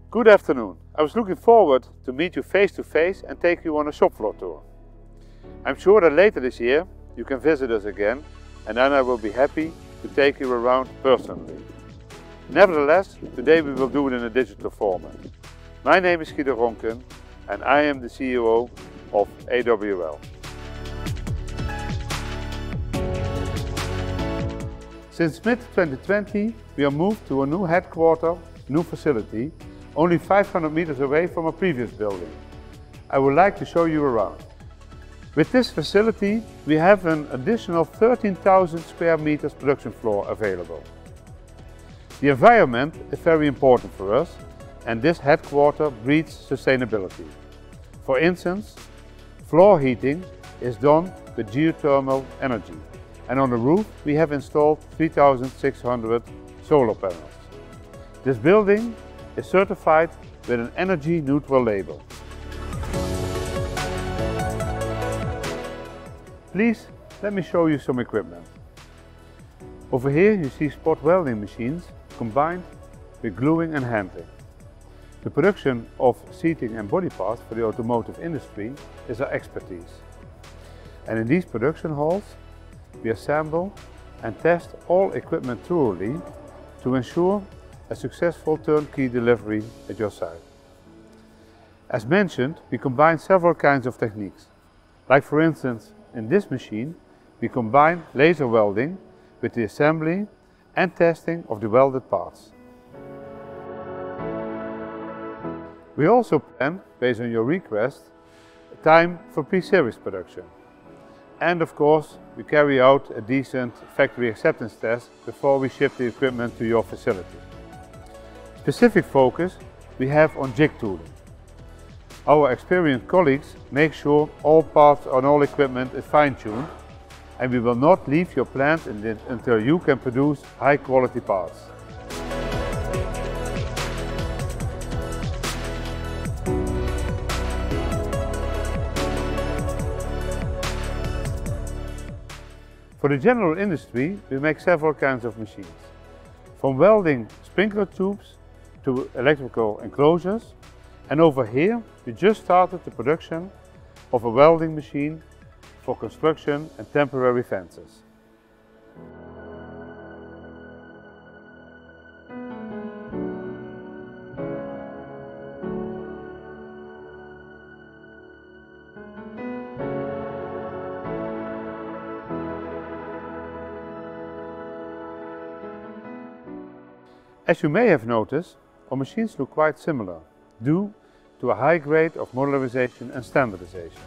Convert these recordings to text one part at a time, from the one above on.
Good afternoon. I was looking forward to meet you face to face and take you on a shop floor tour. I'm sure that later this year you can visit us again, and then I will be happy to take you around personally. Nevertheless, today we will do it in a digital format. My name is Guido Roncken and I am the CEO of AWL. Since mid-2020 we are moved to a new headquarter, new facility, only 500 meters away from a previous building. I would like to show you around. With this facility we have an additional 13,000 square meters production floor available. The environment is very important for us and this headquarter breeds sustainability. For instance, floor heating is done with geothermal energy, and on the roof we have installed 3,600 solar panels. This building is certified with an energy neutral label. Please let me show you some equipment. Over here you see spot welding machines combined with gluing and handling. The production of seating and body parts for the automotive industry is our expertise. And in these production halls we assemble and test all equipment thoroughly to ensure a successful turnkey delivery at your site. As mentioned, we combine several kinds of techniques. Like for instance, in this machine, we combine laser welding with the assembly and testing of the welded parts. We also plan, based on your request, time for pre-series production. And of course, we carry out a decent factory acceptance test before we ship the equipment to your facility. Specific focus we have on jig tooling. Our experienced colleagues make sure all parts and all equipment is fine-tuned, and we will not leave your plant until you can produce high quality parts. For the general industry we make several kinds of machines. From welding sprinkler tubes to electrical enclosures, and over here we just started the production of a welding machine for construction and temporary fences. As you may have noticed, our machines look quite similar, due to a high grade of modularization and standardization.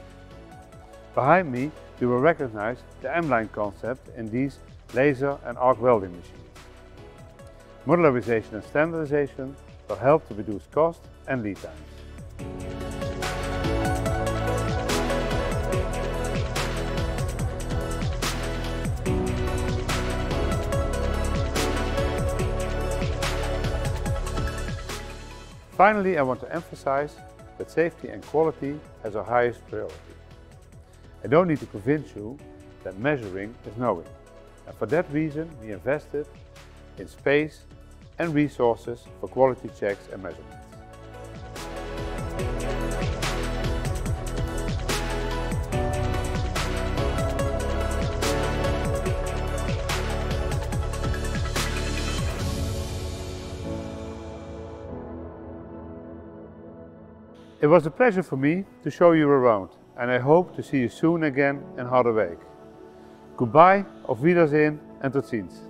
Behind me you will recognize the M-line concept in these laser and arc welding machines. Modularization and standardization will help to reduce cost and lead times. Finally, I want to emphasize that safety and quality has our highest priority. I don't need to convince you that measuring is knowing. And for that reason, we invested in space and resources for quality checks and measurements. It was a pleasure for me to show you around, and I hope to see you soon again in Harderwijk. Goodbye, auf Wiedersehen and tot ziens.